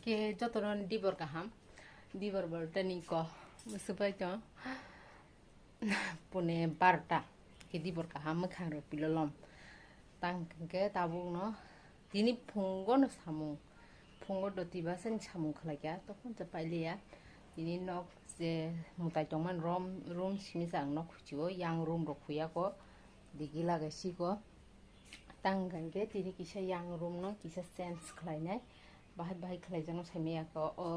Ke jotoron dibor kaham dibor bor tani ko musupai to pune barta ke dibor kaham khang ro pilolom tang ke tabung no tini phungo no samung phungo do tiba sen samung khlagya tokon je pailia tini nok je mutai tongman room simi sang nok khuchigo yang room ro khuya ko digila ga si ko tang ge tini kisa yang room no kisa sense khlainai bahai khlaijang saimia ko o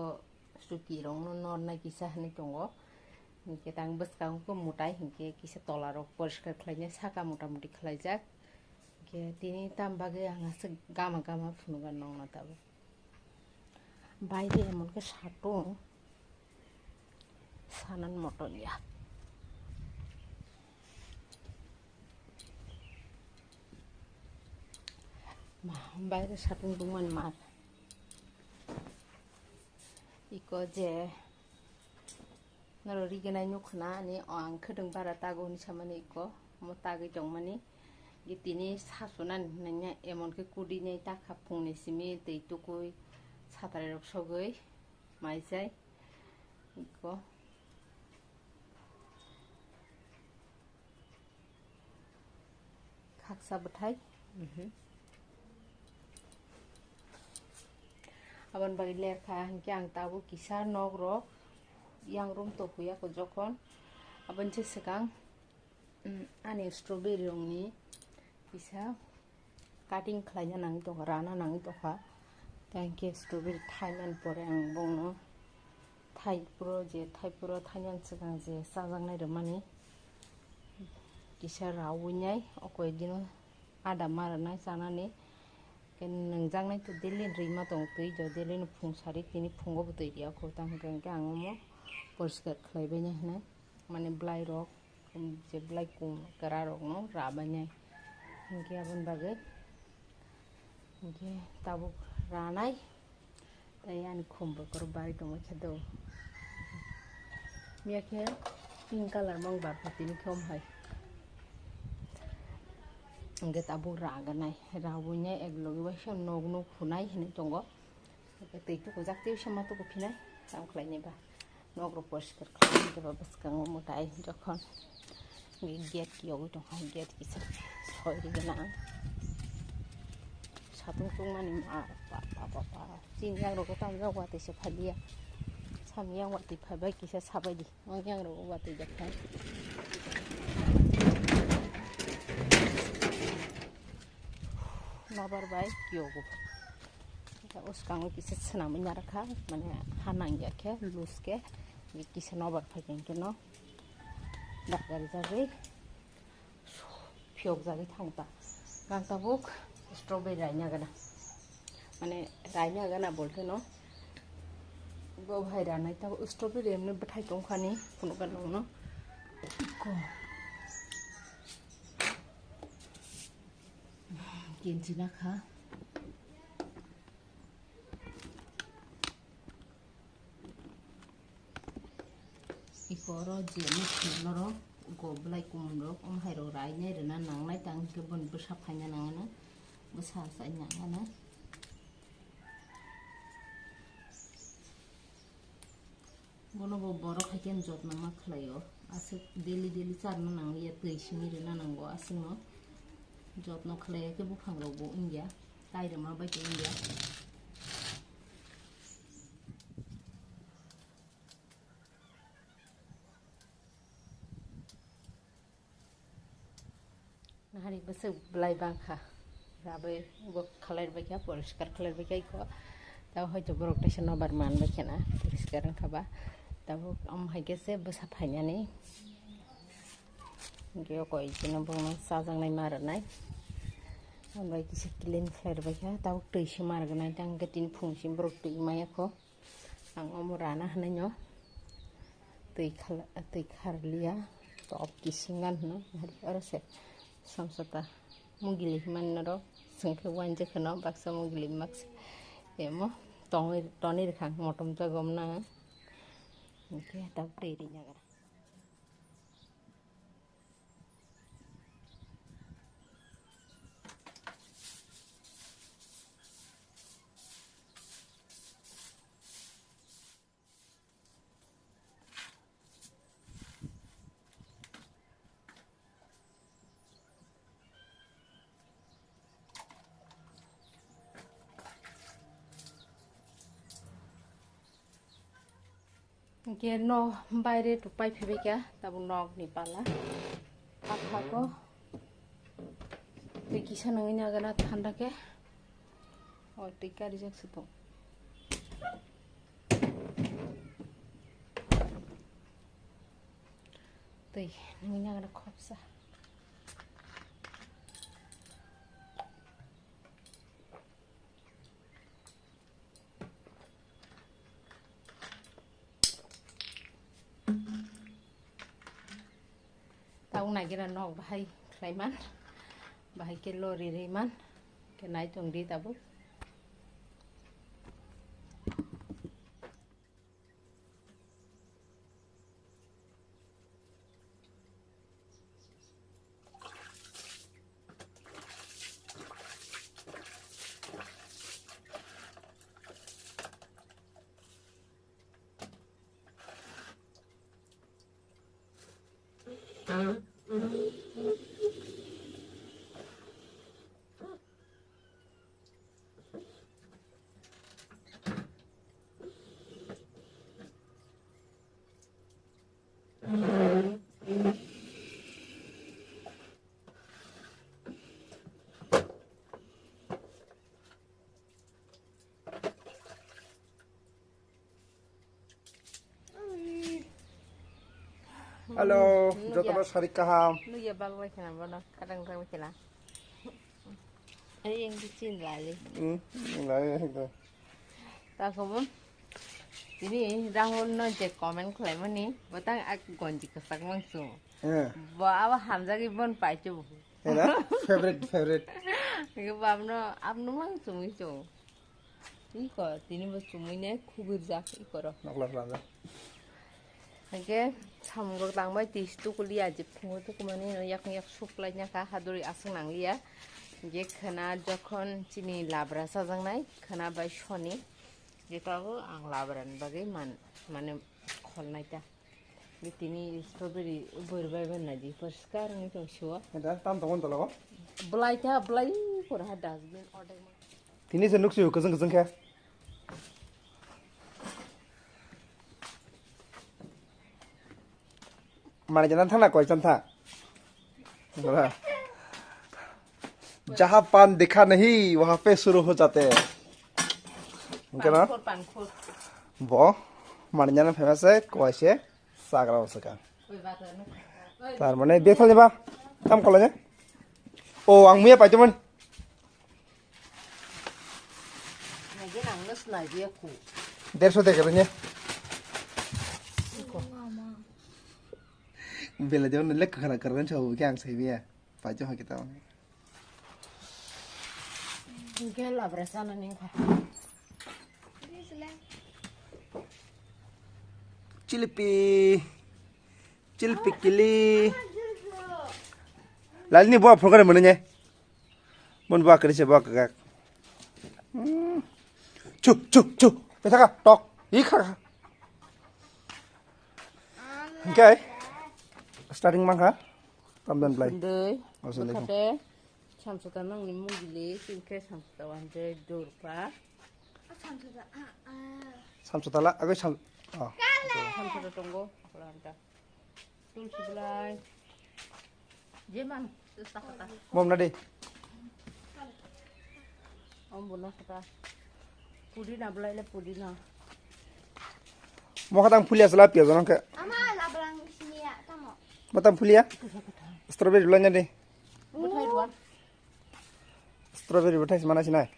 suki rong no nor na kisa hani tongo hinke tang baskang ko mutai hinke kisa tolarok poriskar khlainai saka motamuti khlaijak ke tini tambage anga se gama phunuga nong na tabo বাইরে এমন কে সাটুং Sanan mutton ইয়া বাইরে সাটুং দুমান মার 이거 제 나로 리게나이 놓구나 아니 안 크등 바라 따고니 차만이 있고 뭐 따기 정만이 이띠니 사수난 그냥 에몬 그 꾸리네 딱 합풍네 심이 데이토고이 사다리로 속의 마이자이 이거 각사부타이 aban bagi lerka hingke ang tabu kisar nogro yang room to huya ko jokon aban je sekang ani strawberry rongni bisa cutting khlainya nang to rana nang to kha tangke strawberry thainan pore ang bongno thai puro thainan sekang je sajang nai remani kisar rawunyai okoi dino ada marana sanani ken nengjang nai to delin rima tong tui jo delin phungsari tini phungo butoi dia ko tang ke angomo poriskar khlaibai nya hna mane blai rok je blai kum kara rok no rabai nya hinke abon bagai hinke tabuk ranai tai ani khumbo kor bari tong khado mia ke pink color mong bar patini khom hai nge tabu raganai rawunya eglogi basha nogno khunai hini tongo teitu ko jaktiu sama to ko phinai sam khlaini ba nogro poriskar khlai ke baskang mutai jokhon gate ki ogi tong ha gate ki soi ri gana satung tung mani ma pa chin yang ro ko tam ja wa te se phalia sam yang wa ti phabai ki se sabai di ong yang ro wa te jakhai nabar bai kyogo उसकांगो किसे सनाम nya rakha mane hanang ya ke lus ke kise nabar phagen ke no dakari jage phiok jage thangta gangta buk strawberry raina gana mane raina gana bolte no go bhai ranai ta strawberry emne bathai tongkhani punugan no ko Kenjina kha ikoro je noro go blai kumro hairo rai nai rena nangnai tang ke bon busa phanya nangana busa sai nangana bono bo boro khaken jot nangma khlayo ase daily charno nangya tei simi rena nango asino jotno khlaya ke buphang rogo india taire ma bai ke india nahari base blai bangkha rabai bo khalai bai ka poriskar khalai bai kai ko taw hoyto borok tese nobar man bai kena poriskar khaba taw am haike se basa phainani ge koi jino bong sajang nai marnai ambai kisi clean khair bai ka taw tei se marganai tang ke tin phungsim borok tui maya ko ang omurana hnainyo tei kharlia top kisingan no hari arase samsata mugili manro sengke wanje khano baksa mugili max emo tonir khang motom jagomna ke taw tei ri nyagara Ke no bayre tu pai phebe kya tabu nok ni pala apha ko te kisa nangin agana thanda ke और tikka reject से तो nangin agana khopsa tau nai kira nok bahai klaiman bahai ke lori riman ke nai tung di tabu Halo, jotono sari kaham. Lu ya bal lagi na bono kadang kadang kena ini yang dicin lagi Nggak itu. tak kamu ini Rahul no je komen klaim ni batang aku gonji kesak langsung bawa hamzah ibon pacu Enak, favorite. Iku abno langsung itu iko tini bos cumunya kubur jak iko roh Naklas landa. Oke, samgok tangbai tis tu kuliah je pungut tu kumani yak suplainya kah haduri asing nanglia je kena jokon cini labra sajang nai kena bai shoni je tahu ang labran bagai mana khol nai ta di tini strawberry berbai ban naji perskar ni tu shua Ada tam tongon tolong. belai kurah dustbin order ma Tini senuk sih, keseng kah? Mana jalan thang nak kau jalan thang? जहाँ पान दिखा नहीं वहाँ पे शुरू हो जाते हैं ना pankhur वो मानजाना फेमस है कोई सागरा हो सका तार मने देख ले बा काम कर ले ओ आंग मुया पाइतो मन naji nangnes naji aku 150 देख रहे हैं बेला जब नल्ले खरा कर रहे हैं चाहो क्या आंग सही भी है पाइतो हाँ कितना Mungkin labra sana nih kah Cilipi kili lalu ni buat program mana ni bon buat kerja buat kagak cuk betah kah tok ikah okay starting mangga tamdan play Deh, Maksudnya itu? bekade samsutan nang nimu gile singke samsutawan je durpa samsutala aku sam oh samsutan tunggu pelanta tul sebelah jeman susah kata mom nadi om bunah kata pudina belai le pudina mau katang pulia selap ya zonong ke Ama labrang sini ya, tamo. matang pulia strawberry belanja deh betai duan strawberry betai mana sih nai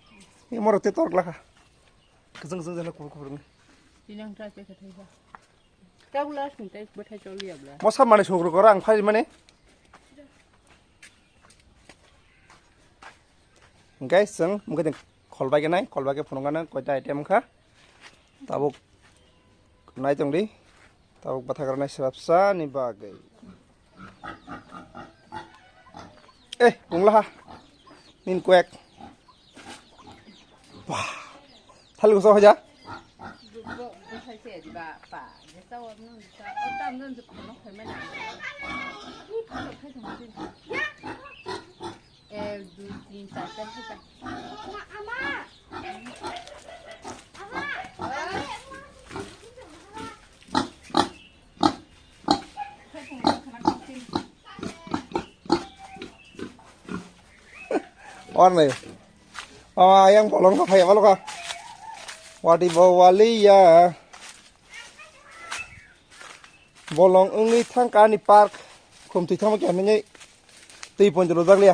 ini mau roti tork lah keseng jalan kubur ni tinang trai pe kata ba kabulas minta betai coli ya bla mau sama mana sogro korang file mana guys seng mungkin call back nai call back phone kana koi ta item kha tabuk nai tong di tabuk batha karna sabsa ni bagai punglah nin kuek wah thal ko so aja betai se di ba pa je sa wa nu sa o tam nun je kono khai mai na ni khai khai thong tin 1 2 3 4 5 Ama. Ama. on này yang bolong apa ya malu kah wadi bawali ya bolong ini thangka ni park kum tui thang makian ni tui pon jero dak lia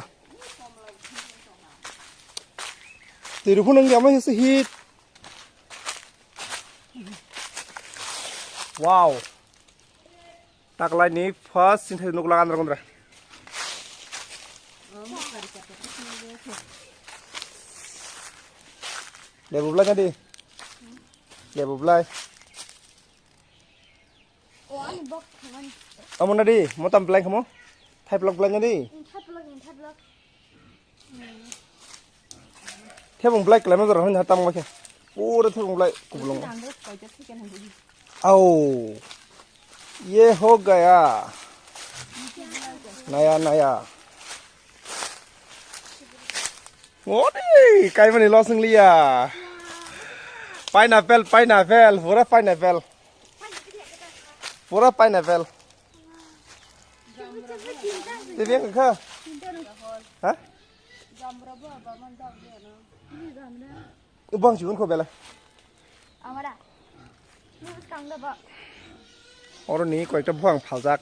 tui ru phunang yama his hit wow tak lai ni first sin thai nuk lagan ra để bụp lên đi để bụp lên ông muốn đi muốn tầm lên không thay blog lên đi theo bụng black lại nó rồi hơn tầm ngay kìa ô đó theo bụng lại cùng lòng oh ये हो गया नया नया ngố đi cái này lo sưng lia pineapple pura pineapple đi viếng cơ hả băng chỉ con khô bè lại ởนี้ก็จะพ่วงเผาจัก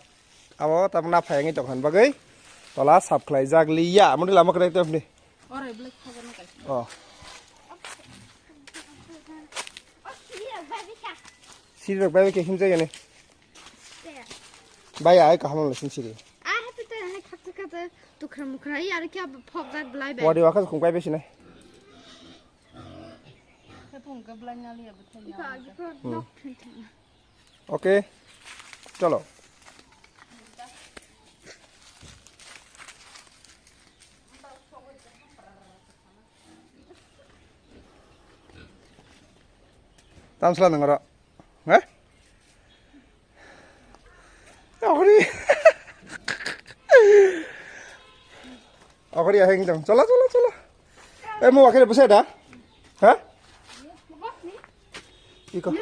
เอาตำนับแพงไอ้จอกหันบักเอ้ยตอนละสับไข่จากลียะมันได้ละมันก็ได้เต็มดิอ๋อซีรีส์แบบไปกี่หิมใจกันนี่ใบอะไรก็ทำมันเลยสิซีรีส์ว่าเดี๋ยวเขาคงไปสินะโอเคचलो tam sela nengara eh akori akori ya heng jang चला mau akhirnya bisa dah hah iko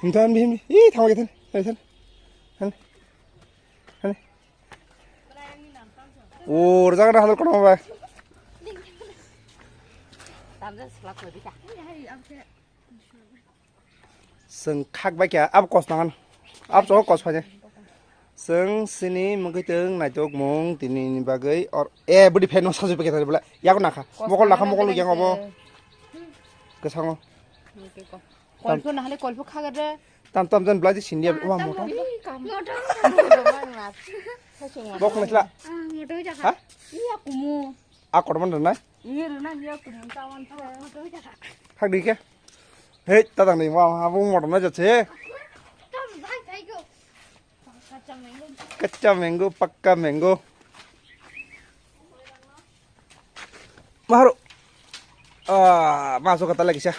Himtan bihim ih thang cái thân thân ô ra cái halal con không vậy sừng khắc bách kia áp cos nangan áp chỗ cos phải chứ sừng sini mungkin teng na jok mong tini bagai or budi pen sao pakai tadi bola ya aku nak mokol lu yang apa kesang call को नहले call को खा कर रे tam jan blaji sindia wa motor bok nesla ha iya kumu akor man na iya na iya kumu tawan thak đi ke he ta dang ni wa ha bu motor na ja che kaccha mango pakka mango maru masuk kata lagi sih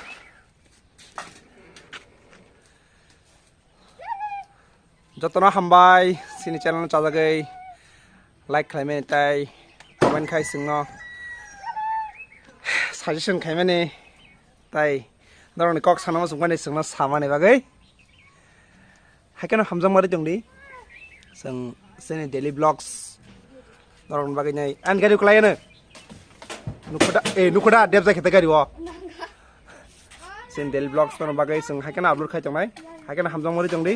যতনা হামবাই Sini channel চাজাগৈ like খাইমেন তাই comment খাই সিংনো suggestion খাইমেনে তাই দরনি cock সানামো সুংমানে सिंनो सामाने बागै हाकेनो हामजां मारि दंदि जों जोंनि daily blogs दरन बागै नै आन गारि खलायनो नुखदा देब जाखेता गारि व जों डेली ब्लॉग्स दरन बागै जों हाकेनो आपलोड खाइतंनाय हाकेनो हामजां मारि दंदि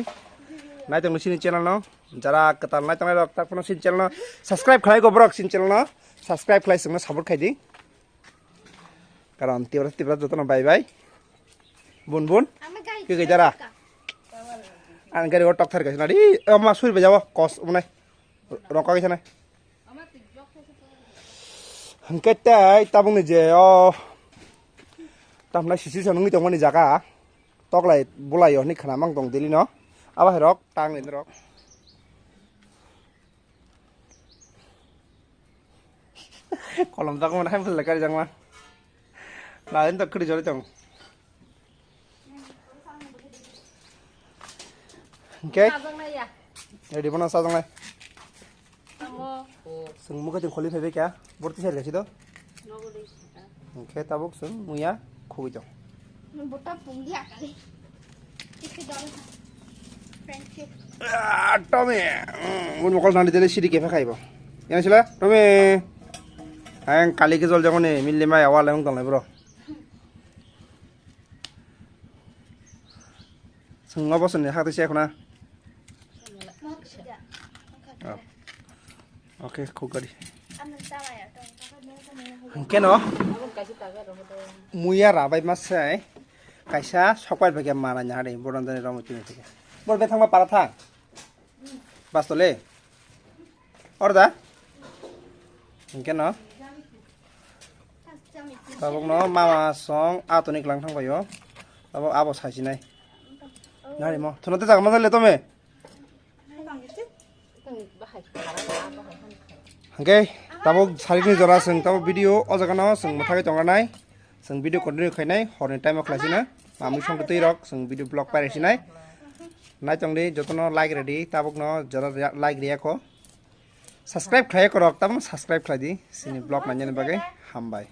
नाय तंग सिनि चैनल न जरा कताल नाय तंग रक तक सिनि चैनल न सब्सक्राइब खालाय गो ब्रक सिनि चैनल न सब्सक्राइब खालाय संग सपोर्ट खायदि कारण तिब्रा जतन बाय बाय बुन के जरा आन गारि टक थार गासिना दि मा सुइ बजाव कस उनाय रका गायसना हंकेताय ताबुंनि जे तामना सिसि सनंनि तंगनि जागा तकलाय बुलायो नि खाना मां दं दिलि न apa herok tang ini rok kolam tak mana hempel lekar jangan lain tak kerja jauh oke jadi mana sah jangan seng muka jeng kholi phebe kya borti ser gasi to oke tabuk seng muya khui jong bota punggi akali itu dong friendship Tommy, mun mokol nandi dele siri kefe khaibo. Yana sila? Tommy. Ang kali ke jol jango ne milli mai awal lang tong bro. Sungga bosan ne hakte sia khona. Okay, khogari. Keno? Muya rabai masai. Kaisa sokpai bagi mana nyari boran dari ramu tini tiga. Bor betang ma para thang. Bas tole. Orda? Keno? Tabok no mama song atonik lang thang bayo. Tabok abo saji nai. Nyari mo. Thono te jaga masale tome. Okay, tabok sarini jora seng tabok video o jaga no seng mathai tonganai. Seng video continue khainai horni time of klasina. Mami song tei rok seng video blog pare sinai. Nai tongde jotono like ready tabok no jora like dia ko. Subscribe khlai ko rok tabok subscribe khlai di sini blog nanjane bagai hambai.